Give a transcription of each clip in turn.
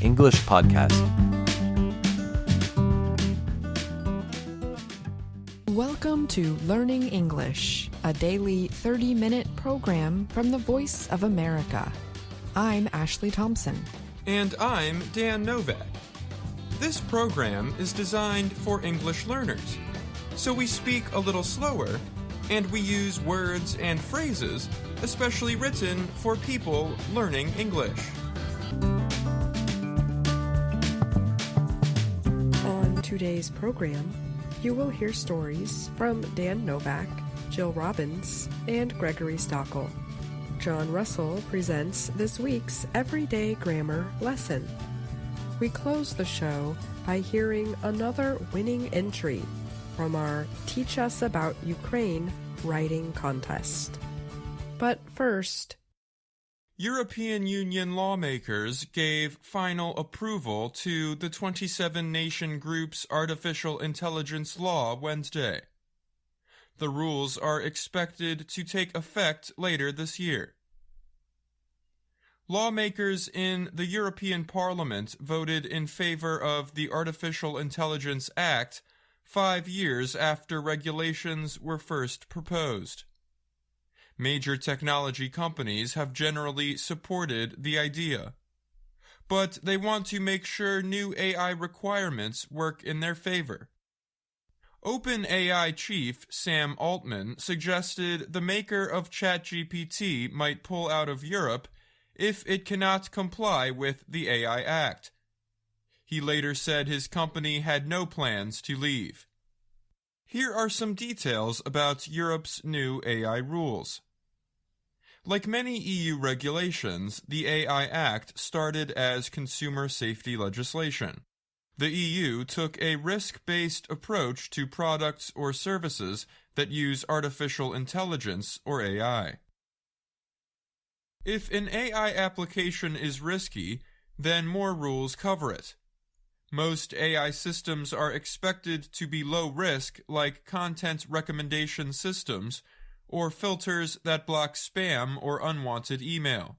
English podcast. Welcome to Learning English, a daily 30-minute program from the Voice of America. I'm Ashley Thompson. And I'm Dan Novak. This program is designed for English learners, so we speak a little slower, and we use words and phrases especially written for people learning English. On today's program, you will hear stories from Dan Novak, Jill Robbins, and Gregory Stockel. John Russell presents this week's Everyday Grammar lesson. We close the show by hearing another winning entry from our Teach Us About Ukraine writing contest. But first, European Union lawmakers gave final approval to the 27-nation group's artificial intelligence law Wednesday. The rules are expected to take effect later this year. Lawmakers in the European Parliament voted in favor of the Artificial Intelligence Act 5 years after regulations were first proposed. Major technology companies have generally supported the idea, but they want to make sure new AI requirements work in their favor. OpenAI chief Sam Altman suggested the maker of ChatGPT might pull out of Europe if it cannot comply with the AI Act. He later said his company had no plans to leave. Here are some details about Europe's new AI rules. Like many EU regulations, the AI Act started as consumer safety legislation. The EU took a risk-based approach to products or services that use artificial intelligence or AI. If an AI application is risky, then more rules cover it. Most AI systems are expected to be low risk, like content recommendation systems or filters that block spam or unwanted email.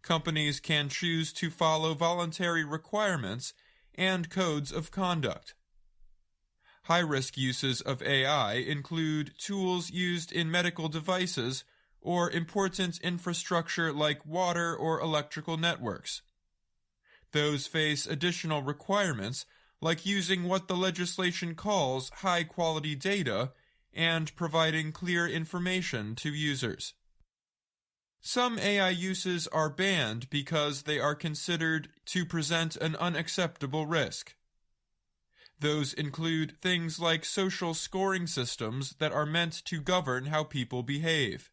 Companies can choose to follow voluntary requirements and codes of conduct. High-risk uses of AI include tools used in medical devices or important infrastructure like water or electrical networks. Those face additional requirements, like using what the legislation calls high-quality data and providing clear information to users. Some AI uses are banned because they are considered to present an unacceptable risk. Those include things like social scoring systems that are meant to govern how people behave.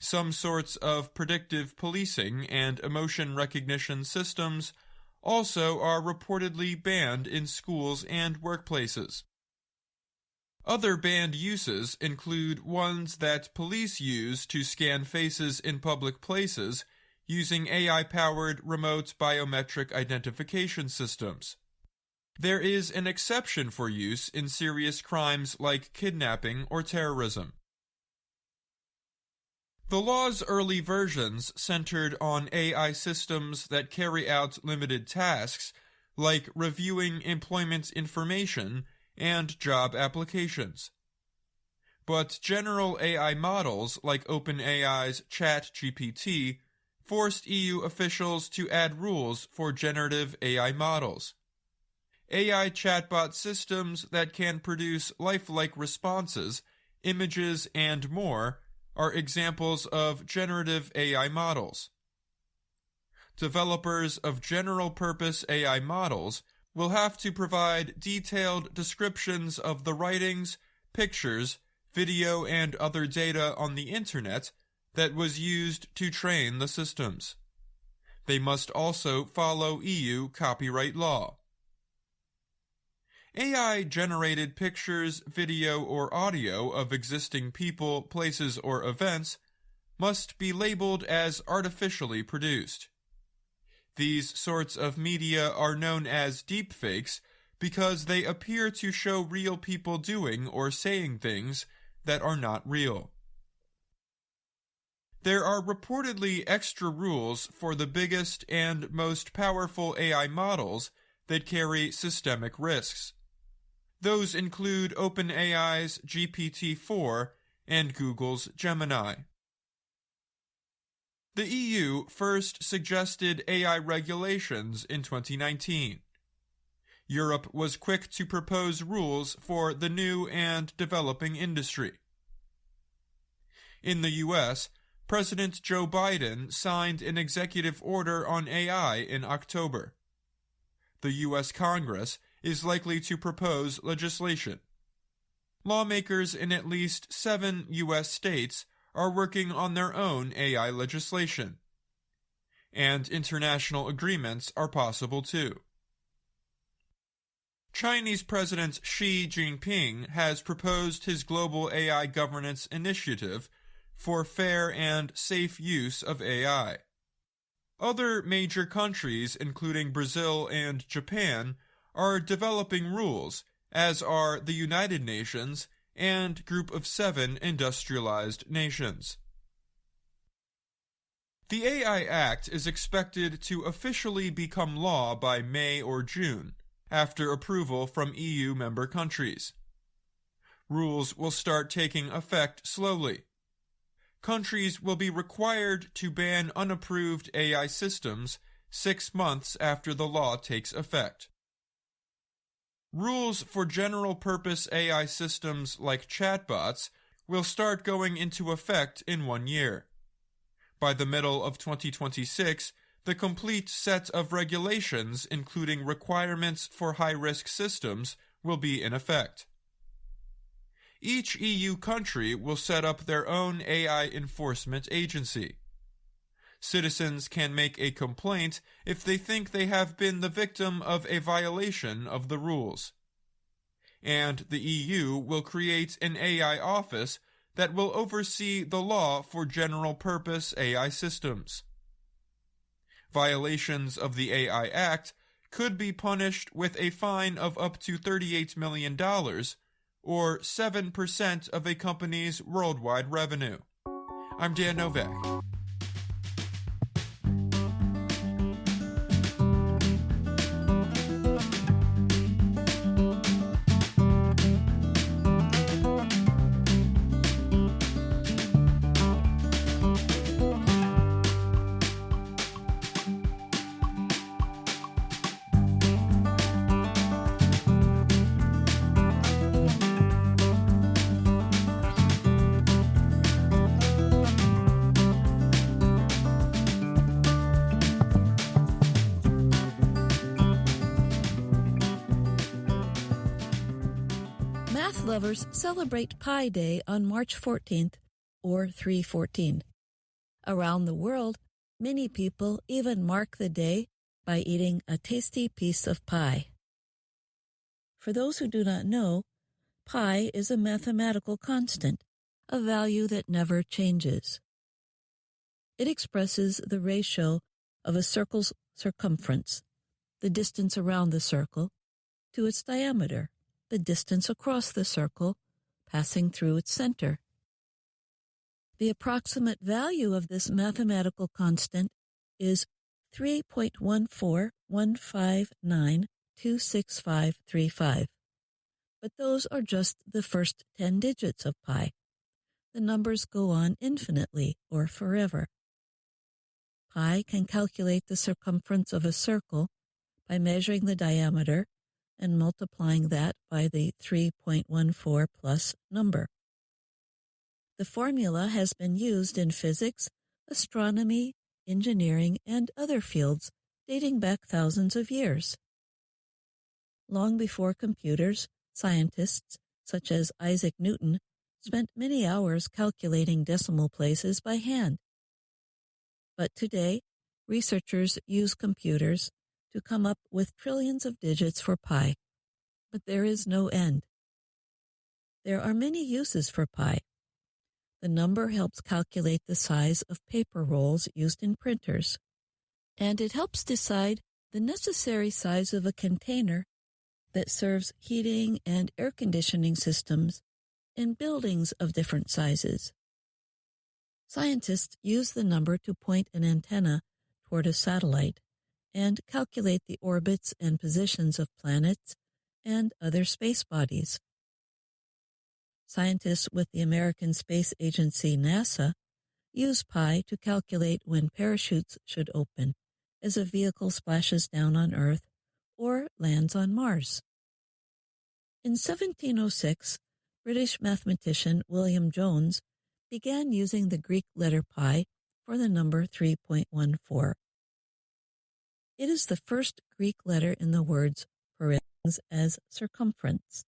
Some sorts of predictive policing and emotion recognition systems also are reportedly banned in schools and workplaces. Other banned uses include ones that police use to scan faces in public places using AI-powered remote biometric identification systems. There is an exception for use in serious crimes like kidnapping or terrorism. The law's early versions centered on AI systems that carry out limited tasks, like reviewing employment information and job applications. But general AI models like OpenAI's ChatGPT forced EU officials to add rules for generative AI models. AI chatbot systems that can produce lifelike responses, images, and more are examples of generative AI models. Developers of general-purpose AI models will have to provide detailed descriptions of the writings, pictures, video, and other data on the Internet that was used to train the systems. They must also follow EU copyright law. AI-generated pictures, video, or audio of existing people, places, or events must be labeled as artificially produced. These sorts of media are known as deepfakes because they appear to show real people doing or saying things that are not real. There are reportedly extra rules for the biggest and most powerful AI models that carry systemic risks. Those include OpenAI's GPT-4 and Google's Gemini. The EU first suggested AI regulations in 2019. Europe was quick to propose rules for the new and developing industry. In the US, President Joe Biden signed an executive order on AI in October. The U.S. Congress is likely to propose legislation. Lawmakers in at least 7 U.S. states are working on their own AI legislation. And international agreements are possible too. Chinese President Xi Jinping has proposed his global AI governance initiative for fair and safe use of AI. Other major countries, including Brazil and Japan, are developing rules, as are the United Nations and Group of 7 industrialized nations. The AI Act is expected to officially become law by May or June, after approval from EU member countries. Rules will start taking effect slowly. Countries will be required to ban unapproved AI systems 6 months after the law takes effect. Rules for general-purpose AI systems like chatbots will start going into effect in 1 year. By the middle of 2026, the complete set of regulations, including requirements for high-risk systems, will be in effect. Each EU country will set up their own AI enforcement agency. Citizens can make a complaint if they think they have been the victim of a violation of the rules. And the EU will create an AI office that will oversee the law for general-purpose AI systems. Violations of the AI Act could be punished with a fine of up to $38 million, or 7% of a company's worldwide revenue. I'm Dan Novak. Math lovers celebrate Pi Day on March 14th, or 3/14. Around the world, many people even mark the day by eating a tasty piece of pie. For those who do not know, pi is a mathematical constant, a value that never changes. It expresses the ratio of a circle's circumference, the distance around the circle, to its diameter, the distance across the circle, passing through its center. The approximate value of this mathematical constant is 3.14159.26535. But those are just the first 10 digits of pi. The numbers go on infinitely or forever. Pi can calculate the circumference of a circle by measuring the diameter and multiplying that by the 3.14 plus number. The formula has been used in physics, astronomy, engineering, and other fields dating back thousands of years. Long before computers, scientists, such as Isaac Newton, spent many hours calculating decimal places by hand. But today, researchers use computers to come up with trillions of digits for pi. But there is no end. There are many uses for pi. The number helps calculate the size of paper rolls used in printers, and it helps decide the necessary size of a container that serves heating and air conditioning systems in buildings of different sizes. Scientists use the number to point an antenna toward a satellite and calculate the orbits and positions of planets and other space bodies. Scientists with the American Space Agency NASA use pi to calculate when parachutes should open as a vehicle splashes down on Earth or lands on Mars. In 1706, British mathematician William Jones began using the Greek letter pi for the number 3.14. It is the first Greek letter in the words parens as circumference.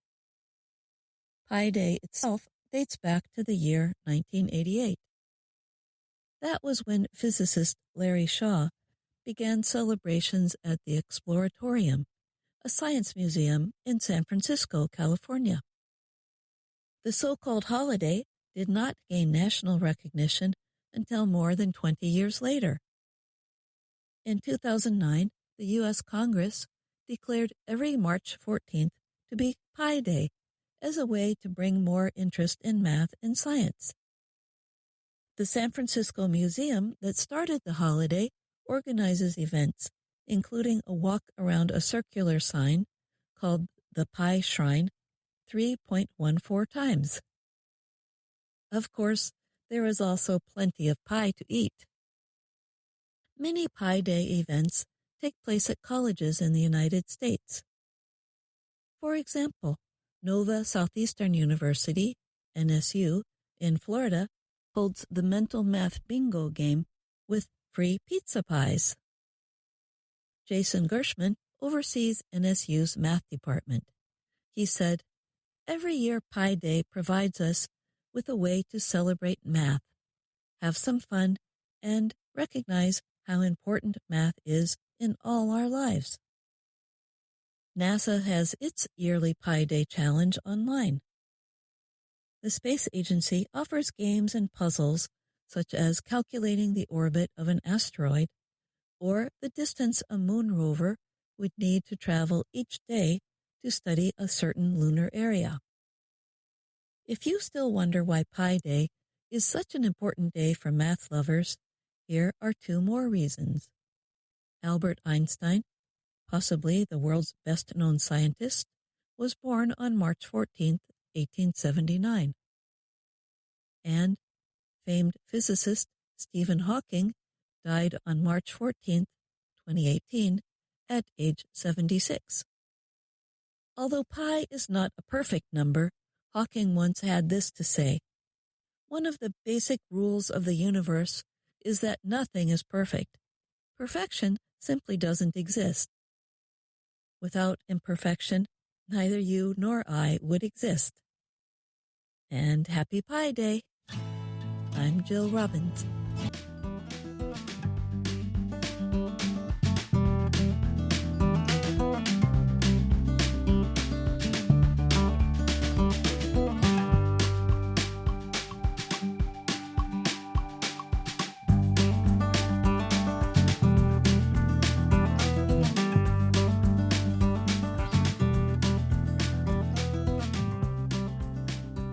Pi Day itself dates back to the year 1988. That was when physicist Larry Shaw began celebrations at the Exploratorium, a science museum in San Francisco, California. The so-called holiday did not gain national recognition until more than 20 years later. In 2009, the U.S. Congress declared every March 14th to be Pi Day as a way to bring more interest in math and science. The San Francisco Museum that started the holiday organizes events, including a walk around a circular sign called the Pi Shrine 3.14 times. Of course, there is also plenty of pie to eat. Many Pi Day events take place at colleges in the United States. For example, Nova Southeastern University, NSU, in Florida, holds the Mental Math Bingo game with free pizza pies. Jason Gershman oversees NSU's math department. He said, "Every year Pi Day provides us with a way to celebrate math, have some fun, and recognize how important math is in all our lives." NASA has its yearly Pi Day challenge online. The space agency offers games and puzzles such as calculating the orbit of an asteroid or the distance a moon rover would need to travel each day to study a certain lunar area. If you still wonder why Pi Day is such an important day for math lovers, here are two more reasons. Albert Einstein, possibly the world's best-known scientist, was born on March 14, 1879. And famed physicist Stephen Hawking died on March 14, 2018, at age 76. Although pi is not a perfect number, Hawking once had this to say: "One of the basic rules of the universe is that nothing is perfect. Perfection simply doesn't exist. Without imperfection, neither you nor I would exist." And happy Pi Day! I'm Jill Robbins.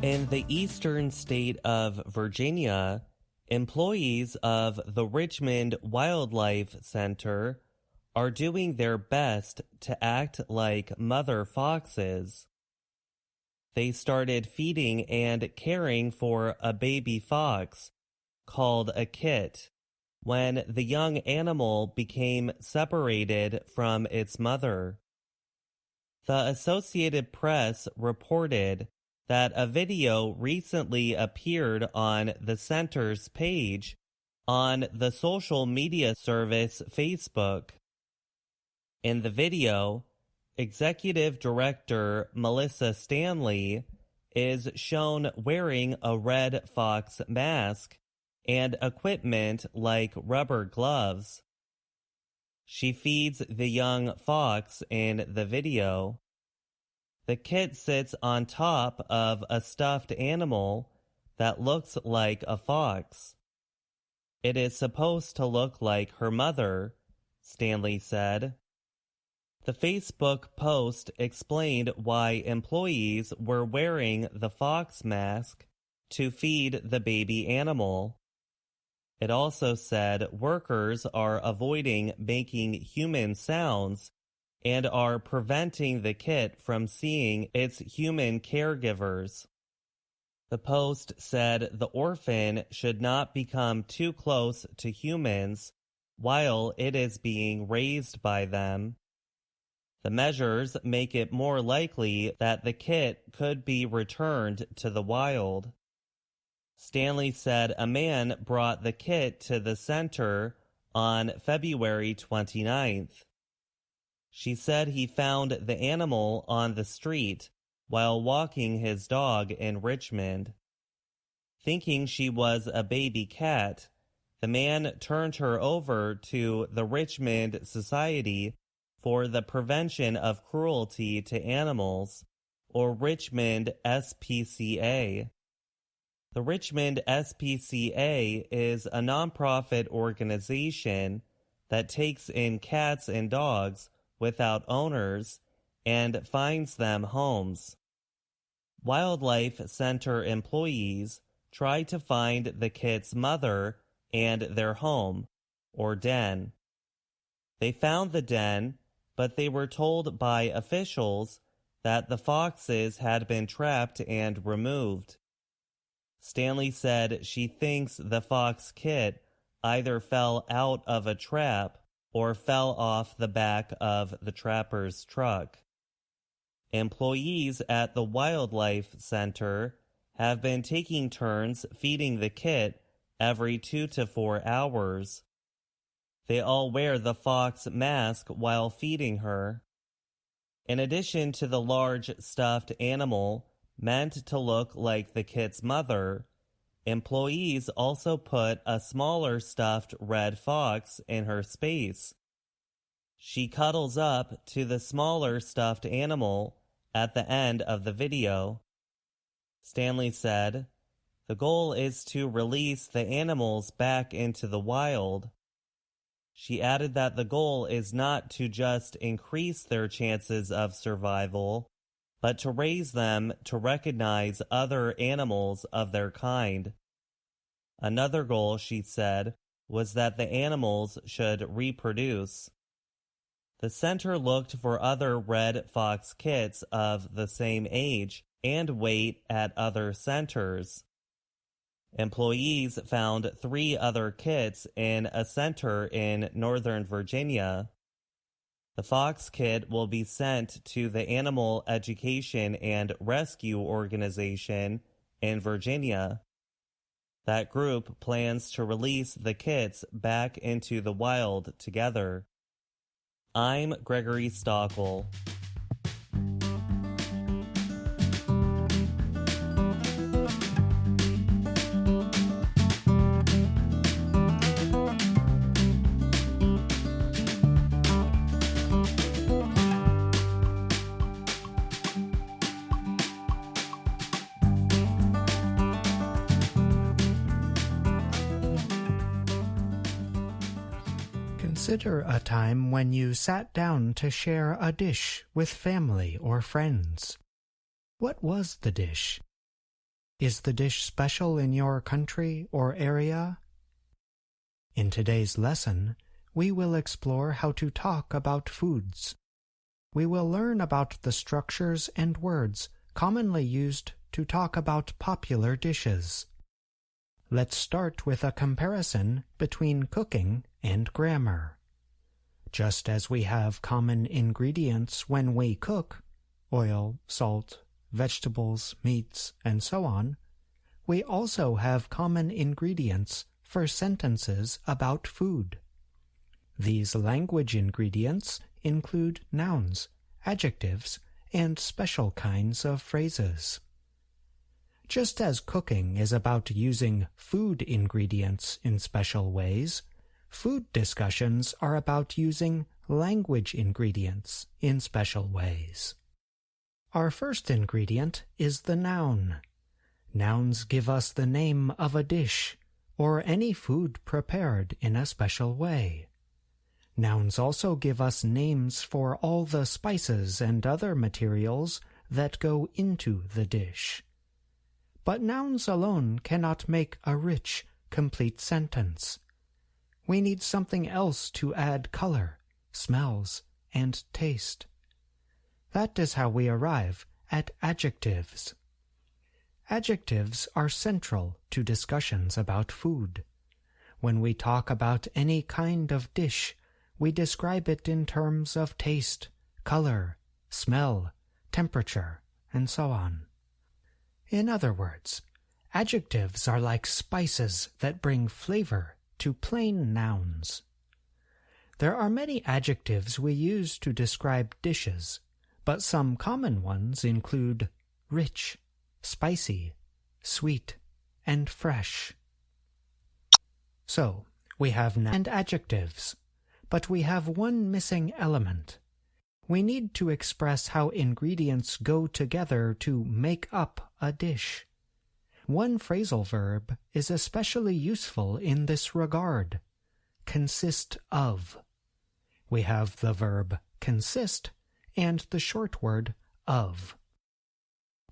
In the eastern state of Virginia, employees of the Richmond Wildlife Center are doing their best to act like mother foxes. They started feeding and caring for a baby fox called a kit when the young animal became separated from its mother. The Associated Press reported that a video recently appeared on the center's page on the social media service Facebook. In the video, Executive Director Melissa Stanley is shown wearing a red fox mask and equipment like rubber gloves. She feeds the young fox in the video. The kit sits on top of a stuffed animal that looks like a fox. It is supposed to look like her mother, Stanley said. The Facebook post explained why employees were wearing the fox mask to feed the baby animal. It also said workers are avoiding making human sounds and are preventing the kit from seeing its human caregivers. The post said the orphan should not become too close to humans while it is being raised by them. The measures make it more likely that the kit could be returned to the wild. Stanley said a man brought the kit to the center on February 29th. She said he found the animal on the street while walking his dog in Richmond. Thinking she was a baby cat, the man turned her over to the Richmond Society for the Prevention of Cruelty to Animals, or Richmond SPCA. The Richmond SPCA is a nonprofit organization that takes in cats and dogs without owners and finds them homes. Wildlife Center employees try to find the kit's mother and their home, or den. They found the den, but they were told by officials that the foxes had been trapped and removed. Stanley said she thinks the fox kit either fell out of a trap or fell off the back of the trapper's truck. Employees at the Wildlife Center have been taking turns feeding the kit every 2 to 4 hours. They all wear the fox mask while feeding her. In addition to the large stuffed animal meant to look like the kit's mother, employees also put a smaller stuffed red fox in her space. She cuddles up to the smaller stuffed animal at the end of the video. Stanley said, "The goal is to release the animals back into the wild." She added that the goal is not to just increase their chances of survival, but to raise them to recognize other animals of their kind. Another goal, she said, was that the animals should reproduce. The center looked for other red fox kits of the same age and weight at other centers. Employees found 3 other kits in a center in Northern Virginia. The fox kit will be sent to the Animal Education and Rescue Organization in Virginia. That group plans to release the kits back into the wild together. I'm Gregory Stockel. Consider a time when you sat down to share a dish with family or friends. What was the dish? Is the dish special in your country or area? In today's lesson, we will explore how to talk about foods. We will learn about the structures and words commonly used to talk about popular dishes. Let's start with a comparison between cooking and grammar. Just as we have common ingredients when we cook, oil, salt, vegetables, meats, and so on, we also have common ingredients for sentences about food. These language ingredients include nouns, adjectives, and special kinds of phrases. Just as cooking is about using food ingredients in special ways, food discussions are about using language ingredients in special ways. Our first ingredient is the noun. Nouns give us the name of a dish or any food prepared in a special way. Nouns also give us names for all the spices and other materials that go into the dish. But nouns alone cannot make a rich, complete sentence. We need something else to add color, smells, and taste. That is how we arrive at adjectives. Adjectives are central to discussions about food. When we talk about any kind of dish, we describe it in terms of taste, color, smell, temperature, and so on. In other words, adjectives are like spices that bring flavor to plain nouns. There are many adjectives we use to describe dishes, but some common ones include rich, spicy, sweet, and fresh. So, we have nouns and adjectives, but we have one missing element. We need to express how ingredients go together to make up a dish. One phrasal verb is especially useful in this regard: consist of. We have the verb consist and the short word of.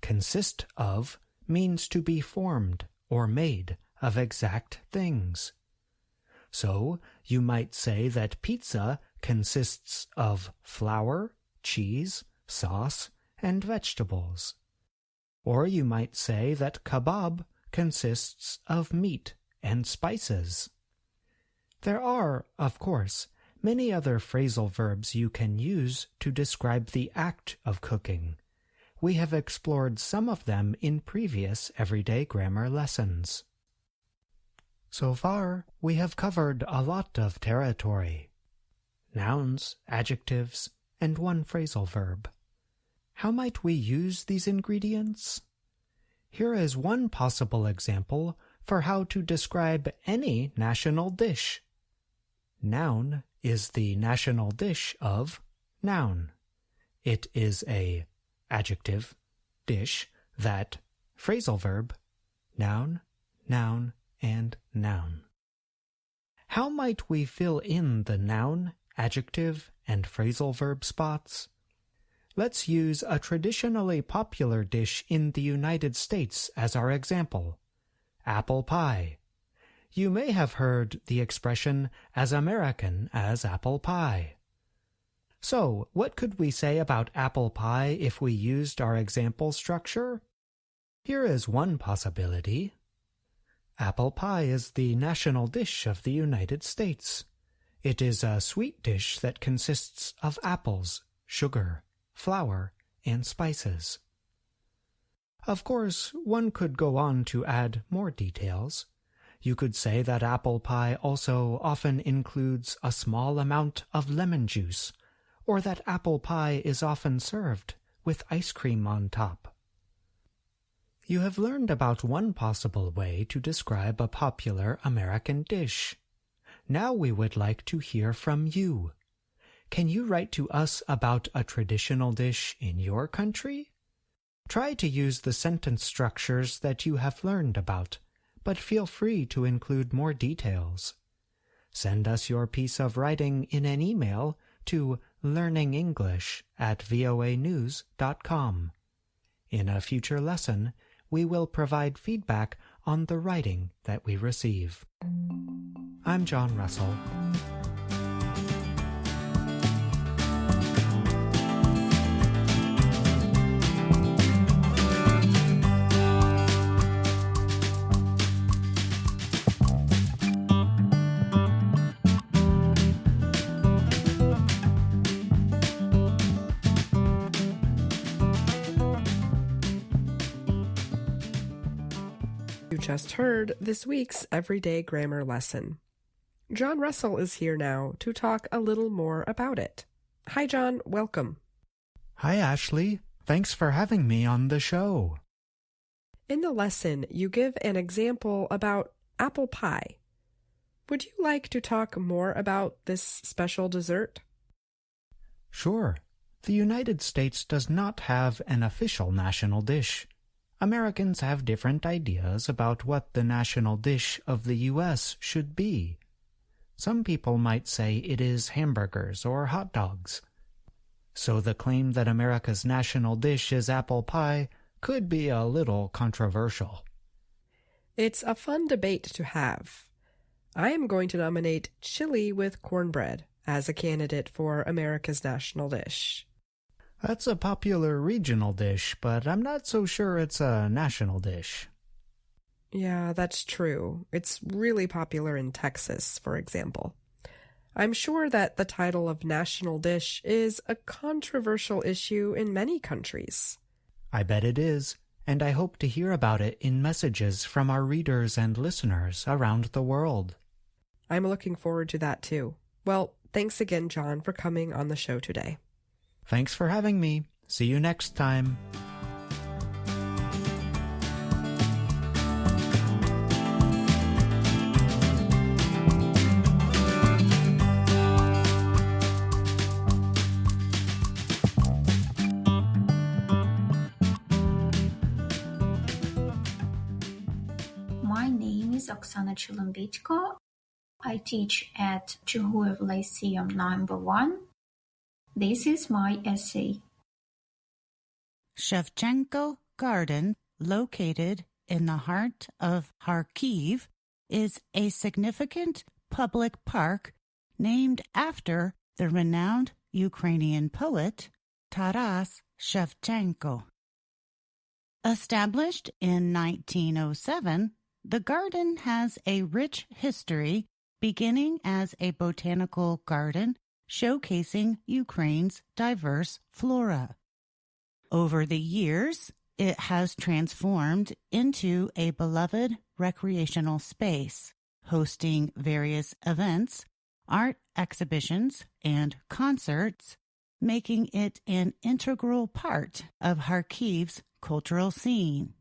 Consist of means to be formed or made of exact things. So, you might say that pizza consists of flour, cheese, sauce, and vegetables. Or you might say that kebab consists of meat and spices. There are, of course, many other phrasal verbs you can use to describe the act of cooking. We have explored some of them in previous everyday grammar lessons. So far, we have covered a lot of territory: nouns, adjectives, and one phrasal verb. How might we use these ingredients? Here is one possible example for how to describe any national dish. Noun is the national dish of noun. It is a adjective, dish, that, phrasal verb, noun, noun, and noun. How might we fill in the noun, adjective, and phrasal verb spots? Let's use a traditionally popular dish in the United States as our example: apple pie. You may have heard the expression as American as apple pie. So, what could we say about apple pie if we used our example structure? Here is one possibility. Apple pie is the national dish of the United States. It is a sweet dish that consists of apples, sugar, flour, and spices. Of course, one could go on to add more details. You could say that apple pie also often includes a small amount of lemon juice, or that apple pie is often served with ice cream on top. You have learned about one possible way to describe a popular American dish. Now we would like to hear from you. Can you write to us about a traditional dish in your country? Try to use the sentence structures that you have learned about, but feel free to include more details. Send us your piece of writing in an email to learningenglish@voanews.com. In a future lesson, we will provide feedback on the writing that we receive. I'm John Russell. You just heard this week's Everyday Grammar lesson. John Russell is here now to talk a little more about it. Hi, John. Welcome. Hi, Ashley. Thanks for having me on the show. In the lesson, you give an example about apple pie. Would you like to talk more about this special dessert? Sure. The United States does not have an official national dish. Americans have different ideas about what the national dish of the U.S. should be. Some people might say it is hamburgers or hot dogs. So the claim that America's national dish is apple pie could be a little controversial. It's a fun debate to have. I am going to nominate chili with cornbread as a candidate for America's national dish. That's a popular regional dish, but I'm not so sure it's a national dish. Yeah, that's true. It's really popular in Texas, for example. I'm sure that the title of national dish is a controversial issue in many countries. I bet it is, and I hope to hear about it in messages from our readers and listeners around the world. I'm looking forward to that too. Well, thanks again, John, for coming on the show today. Thanks for having me. See you next time. My name is Oxana Chilito. I teach at Jehuev Lyceum number 1. This is my essay. Shevchenko Garden, located in the heart of Kharkiv, is a significant public park named after the renowned Ukrainian poet Taras Shevchenko. Established in 1907, the garden has a rich history, beginning as a botanical garden showcasing Ukraine's diverse flora. Over the years, it has transformed into a beloved recreational space, hosting various events, art exhibitions, and concerts, making it an integral part of Kharkiv's cultural scene.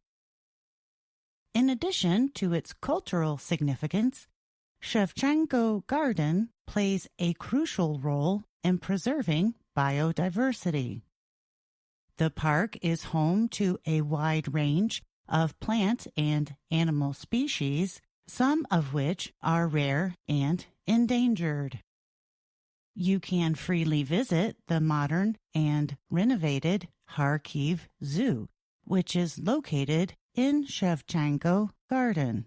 In addition to its cultural significance, Shevchenko Garden plays a crucial role in preserving biodiversity. The park is home to a wide range of plant and animal species, some of which are rare and endangered. You can freely visit the modern and renovated Kharkiv Zoo, which is located in Shevchenko Garden.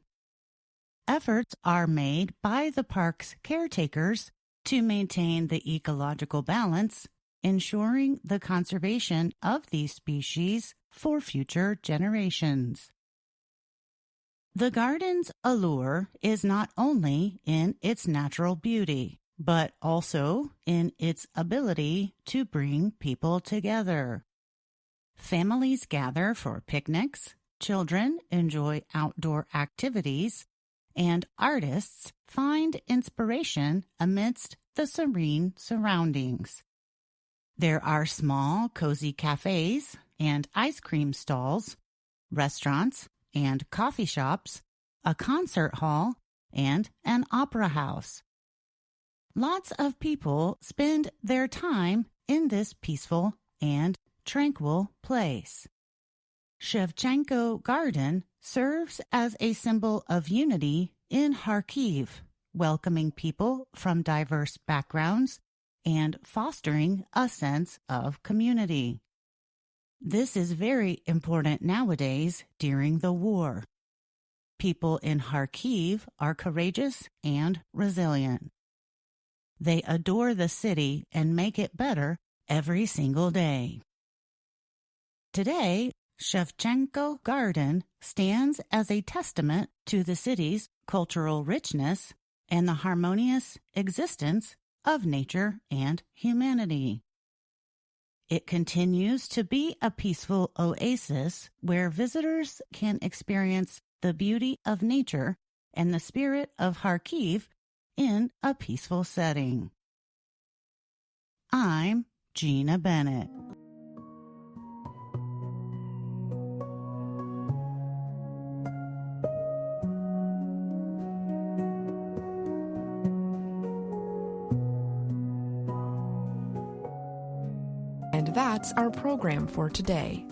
Efforts are made by the park's caretakers to maintain the ecological balance, ensuring the conservation of these species for future generations. The garden's allure is not only in its natural beauty, but also in its ability to bring people together. Families gather for picnics, children enjoy outdoor activities, and artists find inspiration amidst the serene surroundings. There are small, cozy cafes and ice cream stalls, restaurants and coffee shops, a concert hall, and an opera house. Lots of people spend their time in this peaceful and tranquil place. Shevchenko Garden serves as a symbol of unity in Kharkiv, welcoming people from diverse backgrounds and fostering a sense of community. This is very important nowadays during the war. People in Kharkiv are courageous and resilient. They adore the city and make it better every single day. Today, Shevchenko Garden stands as a testament to the city's cultural richness and the harmonious existence of nature and humanity. It continues to be a peaceful oasis where visitors can experience the beauty of nature and the spirit of Kharkiv in a peaceful setting. I'm Gina Bennett. And that's our program for today.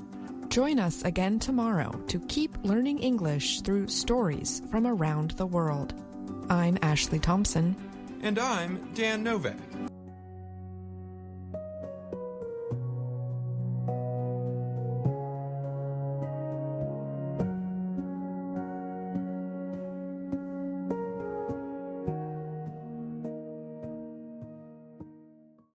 Join us again tomorrow to keep learning English through stories from around the world. I'm Ashley Thompson. And I'm Dan Novak.